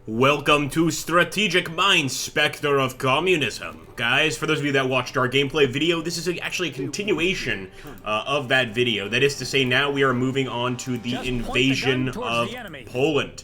Welcome to Strategic Mind, Spectre of Communism. Guys, for those of you that watched our gameplay video, this is actually a continuation of that video. That is to say, now we are moving on to the invasion of Poland.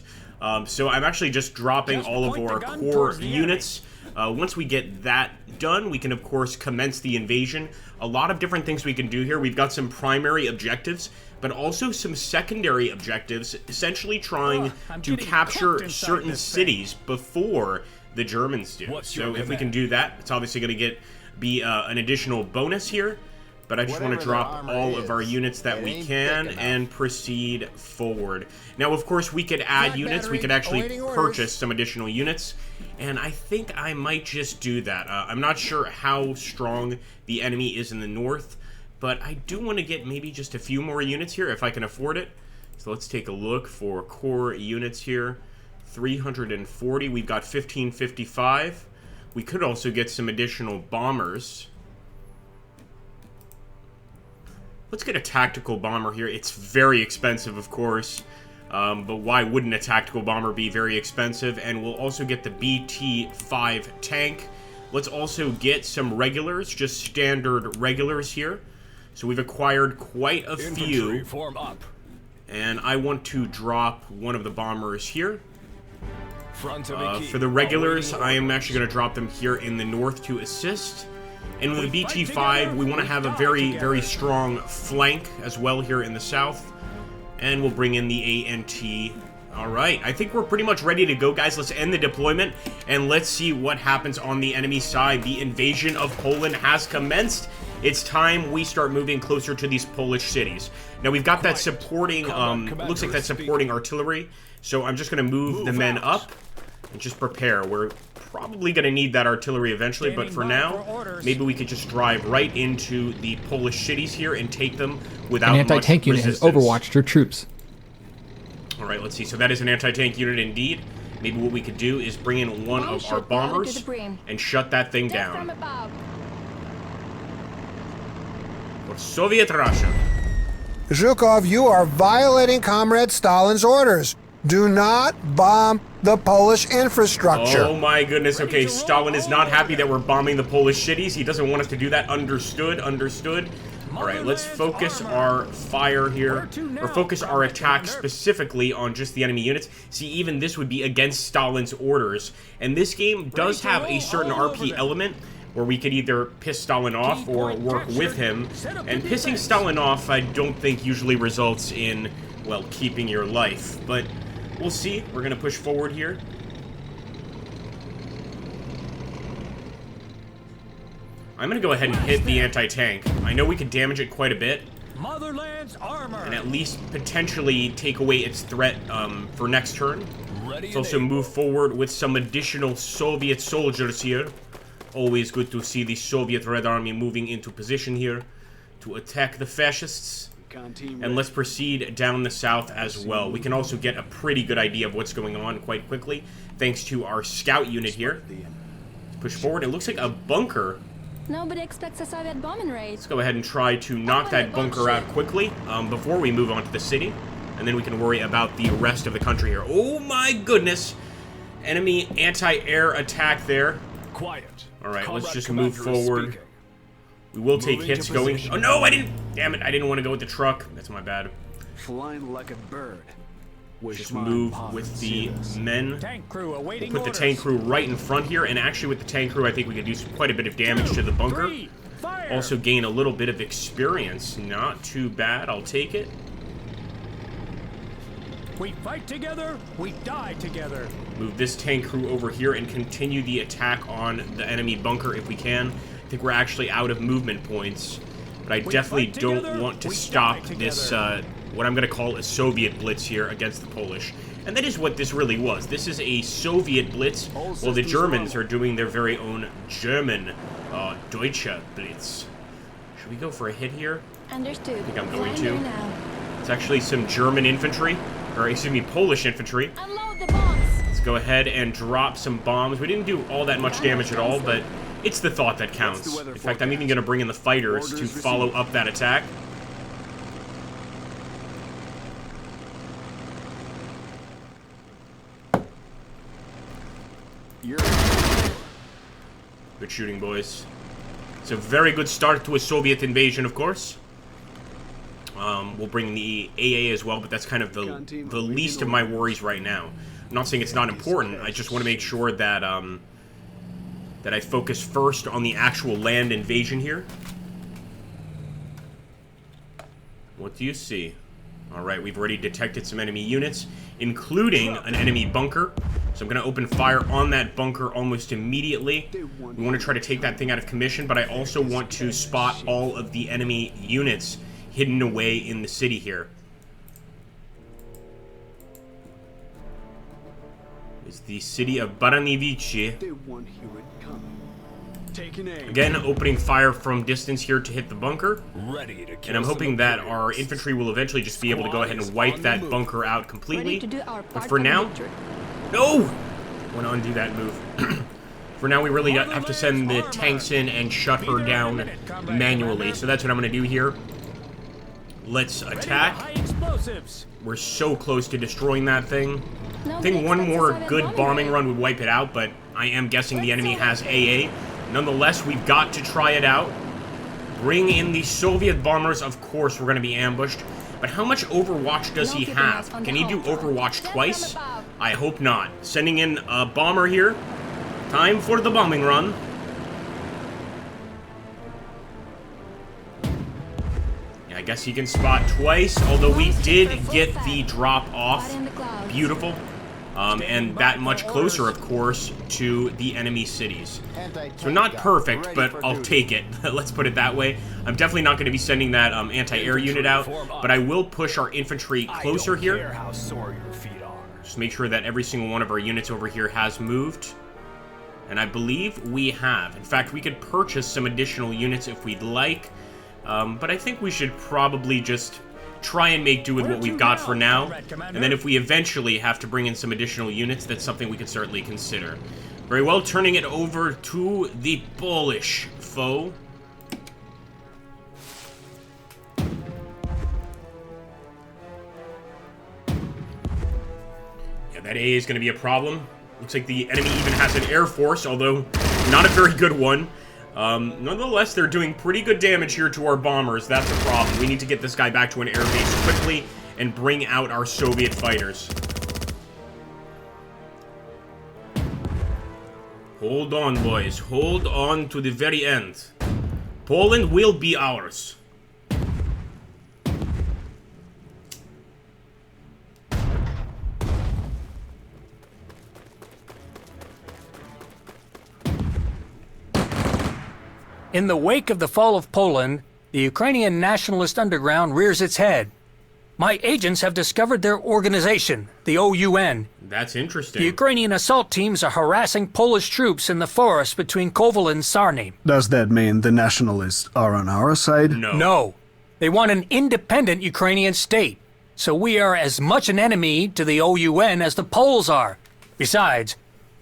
So I'm actually just dropping all of our core units. Once we get that done, we can of course commence the invasion. A lot of different things we can do here. We've got some primary objectives, but also some secondary objectives, essentially trying to capture certain cities before the Germans do. So if we can do that, it's obviously going to be an additional bonus here. But I just want to drop all of our units that we can and proceed forward. Now, of course, we could add units. We could actually purchase some additional units. And I think I might just do that. I'm not sure how strong the enemy is in the north, but I do want to get maybe just a few more units here if I can afford it. So let's take a look for core units here. 340. We've got 1555. We could also get some additional bombers. Let's get a tactical bomber here. It's very expensive, of course. But why wouldn't a tactical bomber be very expensive? And we'll also get the BT-5 tank. Let's also get some regulars, just standard regulars here. So we've acquired quite a few. Form up. And I want to drop one of the bombers here. For the regulars, I am actually going to drop them here in the north to assist. And with the BT-5, we want to have a very, very strong flank as well here in the south. And we'll bring in the ANT. Alright, I think we're pretty much ready to go, guys. Let's end the deployment, and let's see what happens on the enemy side. The invasion of Poland has commenced. It's time we start moving closer to these Polish cities. Now, we've got that supporting, looks like that's supporting artillery. So I'm just going to move the men up and just prepare. We're probably going to need that artillery eventually, but for now, maybe we could just drive right into the Polish cities here and take them without much resistance. An anti-tank unit has overwatched your troops. Alright, let's see. So that is an anti-tank unit indeed. Maybe what we could do is bring in one of our bombers and shut that thing down. For Soviet Russia. Zhukov, you are violating Comrade Stalin's orders. Do not bomb the Polish infrastructure. Oh my goodness. Okay, Stalin is not happy that we're bombing the Polish cities. He doesn't want us to do that. Understood, understood. Alright, let's focus our fire here, or focus our attack specifically on just the enemy units. See, even this would be against Stalin's orders. And this game does have a certain RP element where we could either piss Stalin off or work with him. And pissing Stalin off, I don't think usually results in, well, keeping your life. But we'll see. We're going to push forward here. I'm going to go ahead and hit the anti-tank. I know we could damage it quite a bit. Motherland's armor. And at least potentially take away its threat for next turn. Let's also move forward with some additional Soviet soldiers here. Always good to see the Soviet Red Army moving into position here to attack the fascists. And let's proceed down the south as well. We can also get a pretty good idea of what's going on quite quickly, thanks to our scout unit here. Let's push forward. It looks like a bunker. Nobody expects a Soviet bombing raid. Let's go ahead and try to knock that bunker out quickly before we move on to the city. And then we can worry about the rest of the country here. Oh my goodness! Enemy anti-air attack there. Quiet. Alright, let's just move forward. We will take hits going. Oh no, I didn't! Damn it, I didn't want to go with the truck. That's my bad. Flying like a bird. Just move with the men. Tank crew awaiting We'll put the tank crew right in front here, and actually with the tank crew I think we could do quite a bit of damage to the bunker. Also gain a little bit of experience. Not too bad, I'll take it. We fight together, we die together. Move this tank crew over here and continue the attack on the enemy bunker if we can. I think we're actually out of movement points, but I definitely don't want to stop this what I'm going to call a Soviet blitz here against the Polish. And that is what this really was. This is a Soviet blitz, while the Germans are doing their very own German Deutsche blitz. Should we go for a hit here? Understood. I think I'm going to. It's actually some German infantry, or excuse me, Polish infantry. Unload the bombs. Let's go ahead and drop some bombs. We didn't do all that much damage at all, but it's the thought that counts. In fact, I'm even going to bring in the fighters to follow up that attack. You're Good shooting, boys. It's a very good start to a Soviet invasion, of course. We'll bring the AA as well, but that's kind of the least of my worries right now. I'm not saying it's not important. I just want to make sure that that I focus first on the actual land invasion here. What do you see? Alright, we've already detected some enemy units, including an enemy bunker. So I'm going to open fire on that bunker almost immediately. We want to try to take that thing out of commission, but I also want to spot all of the enemy units hidden away in the city here. It's the city of Baranovichi. Day one here it comes. Taking aim. Again, opening fire from distance here to hit the bunker. Ready to kill And I'm hoping some that our Imperials. infantry will eventually just be able to go ahead and wipe that bunker out Ready completely. to do our But part for for the now, victory. no! I want to undo that move. For now, we really have to send the tanks in and shut her down manually. So that's what I'm going to do here. Let's Ready to attack. high explosives. We're so close to destroying that thing. I Nobody think one expects a more Soviet good bombing raid. run would wipe it out, but I am guessing the enemy has AA. Nonetheless, we've got to try it out. Bring in the Soviet bombers. Of course, we're going to be ambushed. But how much Overwatch does he have? Can he do Overwatch twice? I hope not. Sending in a bomber here. Time for the bombing run. Yeah, I guess he can spot twice, although we did get the drop off. Beautiful. And that much closer, of course, to the enemy cities. So not perfect, but I'll take it. Let's put it that way. I'm definitely not going to be sending that anti-air unit out, but I will push our infantry closer here. How sore your feet are. Just make sure that every single one of our units over here has moved. And I believe we have. In fact, we could purchase some additional units if we'd like. But I think we should probably just try and make do with what we've got for now. And then if we eventually have to bring in some additional units, that's something we could certainly consider. Very well, turning it over to the Polish foe. Yeah, that A is going to be a problem. Looks like the enemy even has an air force, although not a very good one. Nonetheless, they're doing pretty good damage here to our bombers. That's a problem. We need to get this guy back to an air base quickly and bring out our Soviet fighters. Hold on, boys. Hold on to the very end. Poland will be ours. In the wake of the fall of Poland, the Ukrainian nationalist underground rears its head. My agents have discovered their organization, the OUN. That's interesting. The Ukrainian assault teams are harassing Polish troops in the forest between Koval and Sarny. Does that mean the nationalists are on our side? No. No, they want an independent Ukrainian state, so we are as much an enemy to the OUN as the Poles are. Besides,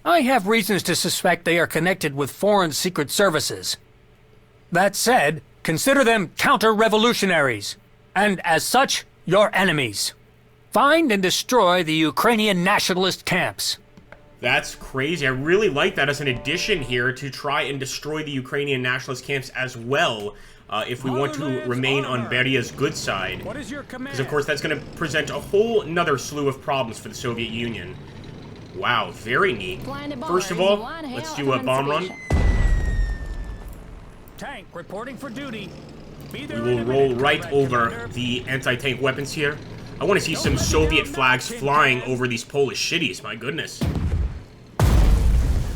I have reasons to suspect they are connected with foreign secret services. That said, consider them counter-revolutionaries, and as such, your enemies. Find and destroy the Ukrainian nationalist camps. That's crazy. I really like that as an addition here to try and destroy the Ukrainian nationalist camps as well, if we want to Motherland's remain on armor. Beria's good side. What is your command? Because, of course, that's going to present a whole nother slew of problems for the Soviet Union. Wow, very neat. First of all, let's do a bomb run. Tank reporting for duty. Be We there will in a roll minute, right Combat over Commander. the anti-tank weapons here. I want to see some Soviet flags flying over these Polish cities, my goodness.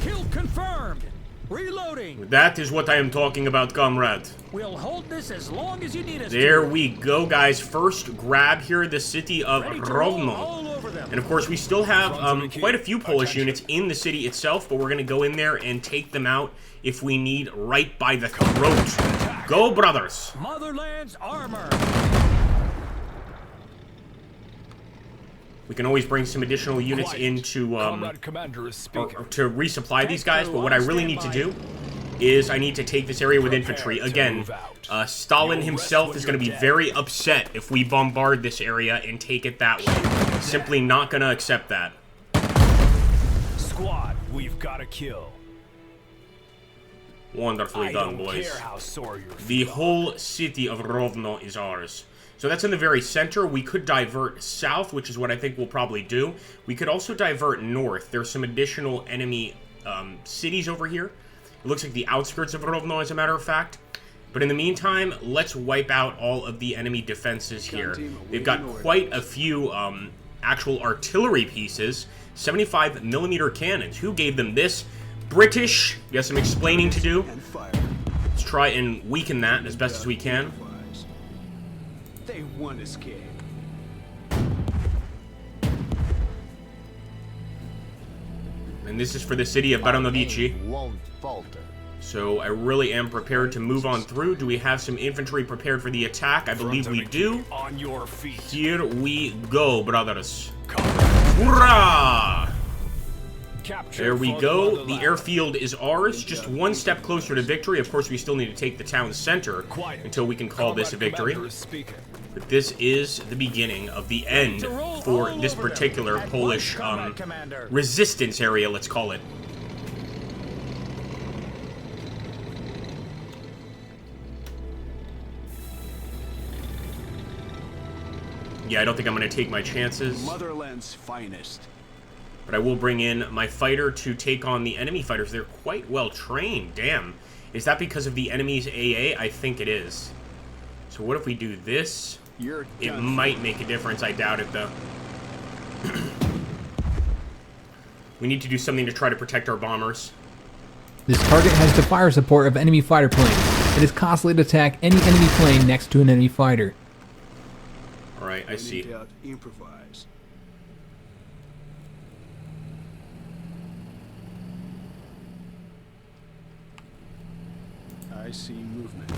Kill confirmed. Reloading. That is what I am talking about, comrade. We'll hold this as long as you need us There to. we go, guys. First grab here, the city of Ready to roll Rovno. all over them. And of course, we still have quite a few Polish units in the city itself, but we're going to go in there and take them out if we need, right by the throat. Go, brothers! Motherland's armor. We can always bring some additional units in to Commander is speaking. to resupply these guys, but what I really need to do is I need to take this area with infantry. Again, Stalin himself is going to be very upset if we bombard this area and take it that way. Simply not going to accept that. Squad, We've got a kill. Wonderfully I done, don't boys. care how sore you're The feeling. whole city of Rovno is ours. So that's in the very center. We could divert south, which is what I think we'll probably do. We could also divert north. There's some additional enemy cities over here. It looks like the outskirts of Rovno, as a matter of fact. But in the meantime, let's wipe out all of the enemy defenses here. They've got quite a few actual artillery pieces. 75mm cannons. Who gave them this? British. We got some explaining to do. Let's try and weaken that as best as we can. They won't escape. And this is for the city of Baronovici. Won't falter. So I really am prepared to move on through. Do we have some infantry prepared for the attack? I believe we do. On your feet. Here we go, brothers. Hurrah! Capture There we for go. The motherland. airfield is ours. Just one step closer to victory. Of course, we still need to take the town center Quiet. until we can call this a Combat victory. commander is speaking. But this is the beginning of the end for this particular Polish resistance area, let's call it. Yeah, I don't think I'm going to take my chances, Motherland's finest. but I will bring in my fighter to take on the enemy fighters. They're quite well trained, damn. Is that because of the enemy's AA? I think it is. So what if we do this? It might make a difference. I doubt it, though. We need to do something to try to protect our bombers. This target has the fire support of enemy fighter planes. It is costly to attack any enemy plane next to an enemy fighter. Alright, I see. Improvise. I see movement.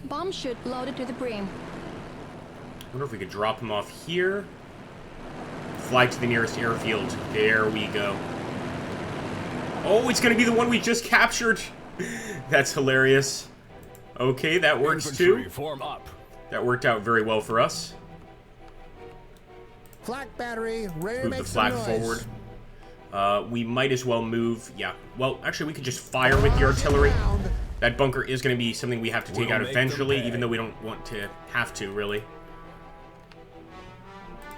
Bomb chute loaded to the brim. I wonder if we could drop them off here. Fly to the nearest airfield. There we go. Oh, it's going to be the one we just captured. That's hilarious. Okay, that works Infantry, too. form up. That worked out very well for us. Flak battery, ready to Move make the some flag noise. forward. We might as well move. Yeah. Well, actually, we could just fire with the artillery. Round. That bunker is going to be something we have to take We'll out make them eventually, pay. even though we don't want to have to, really.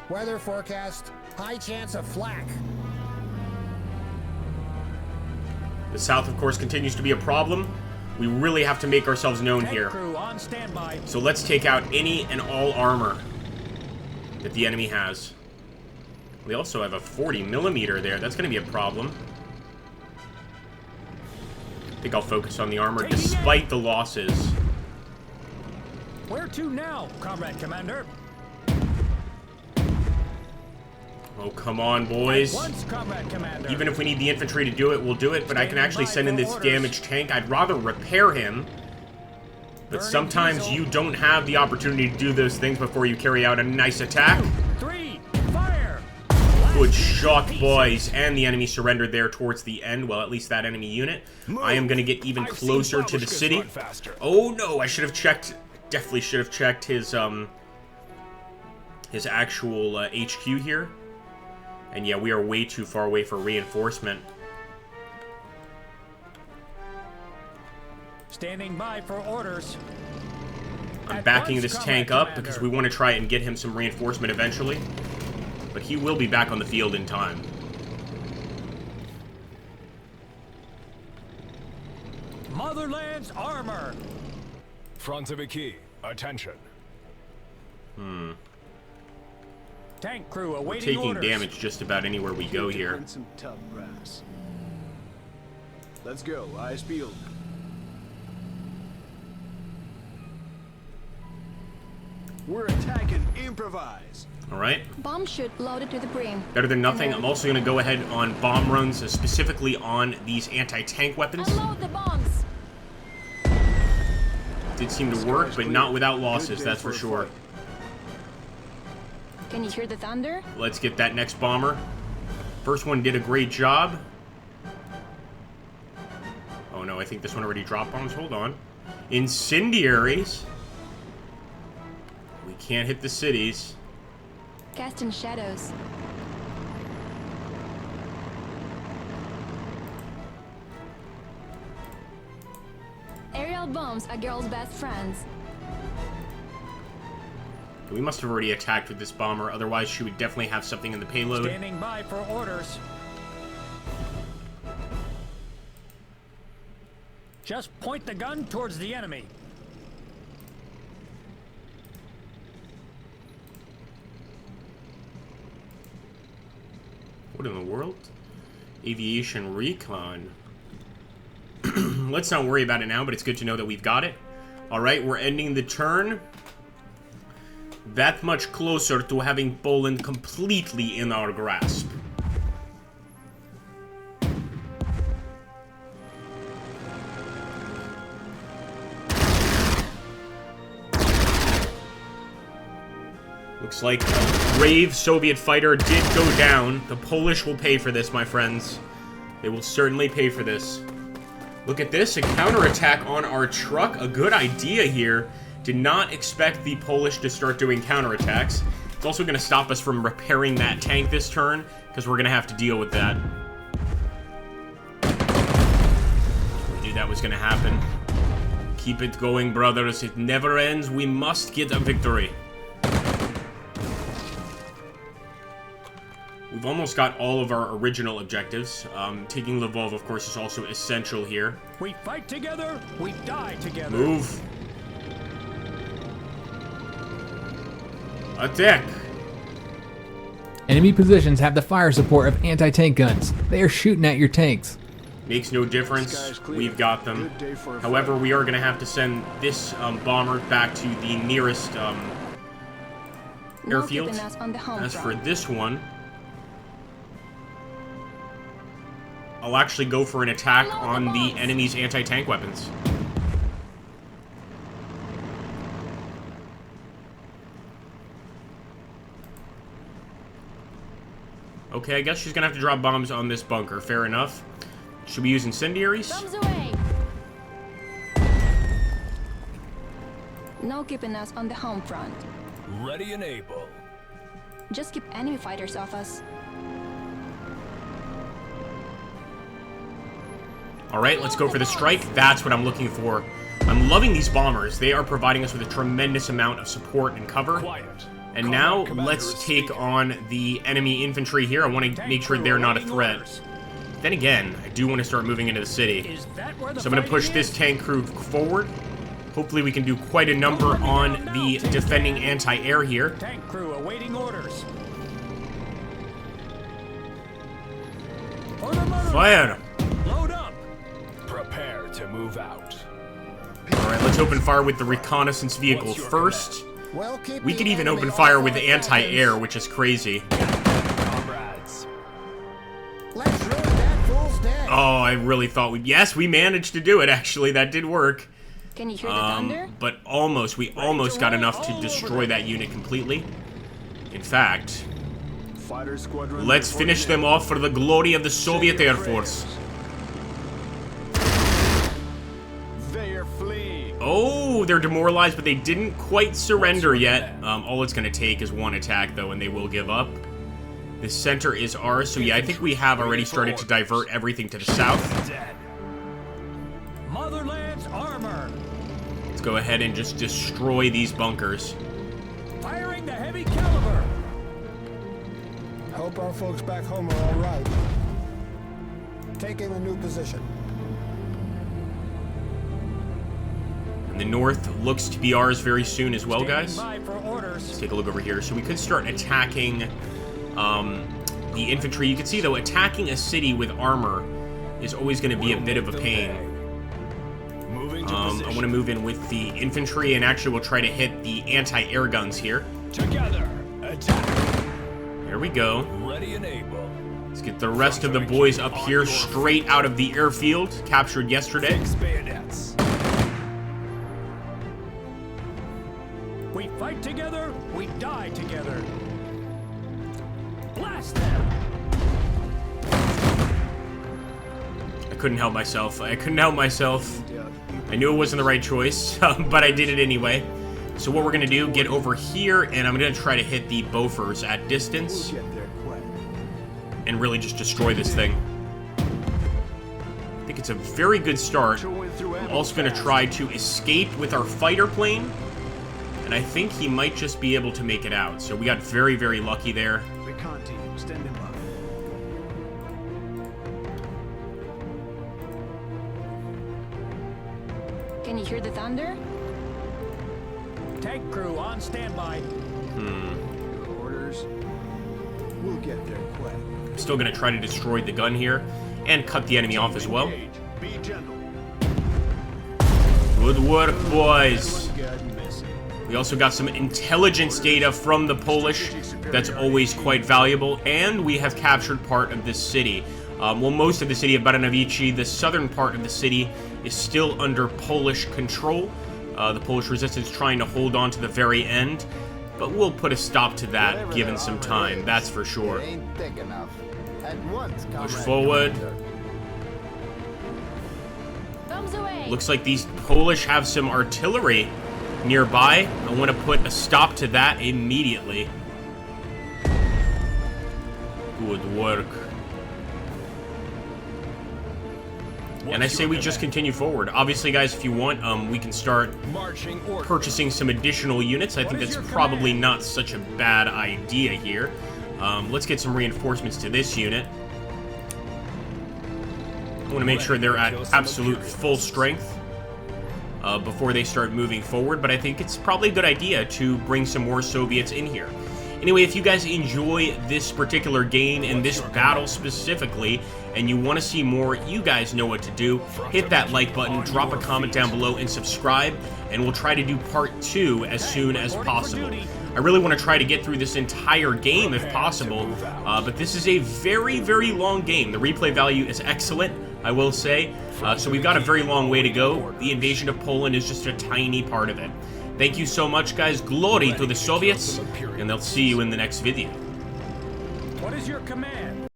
Weather forecast, high chance of flak. The south, of course, continues to be a problem. We really have to make ourselves known here. Crew on standby. So let's take out any and all armor that the enemy has. We also have a 40mm there. That's going to be a problem. I think I'll focus on the armor despite the losses. Where to now, Comrade Commander? Oh, come on, boys. Once, Comrade Commander. Even if we need the infantry to do it, we'll do it. But I can actually send in this damaged tank. I'd rather repair him. But sometimes you don't have the opportunity to do those things before you carry out a nice attack. 3, fire! Good shot, boys. And the enemy surrendered there towards the end. Well, at least that enemy unit. I am going to get even I've seen closer to the babushkas city. run faster. Oh, no. I should have checked. Definitely should have checked his actual HQ here. And yeah, we are way too far away for reinforcement. Standing by for orders. I'm backing this tank up because we want to try and get him some reinforcement eventually. But he will be back on the field in time. Motherland's armor. Franzoviki, attention. Tank crew We're awaiting taking orders. damage just about anywhere we go here. And some tough brass. Let's go, eyes peeled. We're attacking. Improvise. Alright? Bomb chute loaded to the brim. Better than nothing. I'm also going to go ahead on bomb runs, specifically on these anti-tank weapons. Unload the bombs. Did seem to work, but not without losses, that's for sure. Can you hear the thunder? Let's get that next bomber. First one did a great job. Oh no, I think this one already dropped bombs. Hold on. Incendiaries. We can't hit the cities. Casting shadows. Aerial bombs are girls' best friends. We must have already attacked with this bomber, otherwise she would definitely have something in the payload. Standing by for orders. Just point the gun towards the enemy. What in the world? Aviation recon. Let's not worry about it now, but it's good to know that we've got it. Alright, we're ending the turn. That much closer to having Poland completely in our grasp. Looks like a brave Soviet fighter did go down. The Polish will pay for this, my friends. They will certainly pay for this. Look at this, a counterattack on our truck. A good idea here. Did not expect the Polish to start doing counterattacks. It's also going to stop us from repairing that tank this turn, because we're going to have to deal with that. We knew that was going to happen. Keep it going, brothers. It never ends. We must get a victory. We've almost got all of our original objectives. Taking Lvov, of course, is also essential here. We fight together, we die together. Move. Attack. Enemy positions have the fire support of anti-tank guns. They are shooting at your tanks. Makes no difference. We've got them. However, we are going to have to send this bomber back to the nearest airfield. As for this one, I'll actually go for an attack on the enemy's anti-tank weapons. Okay, I guess she's gonna have to drop bombs on this bunker. Fair enough. Should we use incendiaries? Bombs away! No keeping us on the home front. Ready and able. Just keep enemy fighters off us. Alright, let's go for the strike. That's what I'm looking for. I'm loving these bombers. They are providing us with a tremendous amount of support and cover. Quiet. And now, let's take on the enemy infantry here. I want to make sure they're not a threat. Then again, I do want to start moving into the city. So I'm going to push this tank crew forward. Hopefully we can do quite a number on the defending anti-air here. Tank crew awaiting orders. Fire! Load up. Prepare to move out. Alright, let's open fire with the reconnaissance vehicle first. We could even open fire with anti-air, which is crazy. Comrades. Let's ruin that fool's day. Oh, I really thought Yes, we managed to do it, actually. That did work. Can you hear the thunder? But almost. We almost got enough to destroy that unit completely. In fact, Fighter squadron. let's finish them off for the glory of the Soviet Air Force. They are fleeing. Oh, they're demoralized, but they didn't quite surrender yet. All it's going to take is one attack, though, and they will give up. The center is ours, so yeah, I think we have already started to divert everything to the south. Dead. Motherland's armor. Let's go ahead and just destroy these bunkers. Firing the heavy caliber. Hope our folks back home are all right. Taking a new position. And the north looks to be ours very soon as well, guys. Standing by for orders. Let's take a look over here. So we could start attacking the infantry. You can see, though, attacking a city with armor is always going to be a bit of a pain. Moving to I position. want to move in with the infantry, and actually we'll try to hit the anti-air guns here. Together. Attack. There we go. Ready and able. Let's get the rest of the boys up here straight out of the airfield, captured yesterday. Fix bayonets. We fight together, we die together. Blast them. I couldn't help myself. I couldn't help myself. I knew it wasn't the right choice, but I did it anyway. So what we're going to do, get over here, and I'm going to try to hit the Bofors at distance We'll get there quick. and really just destroy this thing. I think it's a very good start. I'm also going to try to escape with our fighter plane, and I think he might just be able to make it out. So we got very, very lucky there. Recon team, standing by. Can you hear the thunder? Tank crew on standby. Orders. We'll get there quick. I'm still going to try to destroy the gun here and cut the enemy off as well. Engage. Be gentle. Good work, boys. Got missing. We also got some intelligence data from the Polish. That's always quite valuable. And we have captured part of this city. Well, most of the city of Baranowice. The southern part of the city is still under Polish control. The Polish resistance trying to hold on to the very end. But we'll put a stop to that given some time, that's for sure. Ain't thick enough. At once, Push Comrade forward. Commander. Bombs away! Looks like these Polish have some artillery nearby. I want to put a stop to that immediately. Good work. And I say we just continue forward. Obviously, guys, if you want, we can start Marching order. purchasing some additional units. I think that's probably not such a bad idea here. Let's get some reinforcements to this unit. I want to make sure they're at absolute full strength before they start moving forward, but I think it's probably a good idea to bring some more Soviets in here. Anyway, if you guys enjoy this particular game and this battle specifically, and you want to see more, you guys know what to do. Hit that like button, drop a comment down below, and subscribe, and we'll try to do part 2 as soon as possible. I really want to try to get through this entire game if possible, but this is a very, very long game. The replay value is excellent, I will say, so we've got a very long way to go. The invasion of Poland is just a tiny part of it. Thank you so much, guys. Glory to the Soviets, and they'll see you in the next video. What is your command?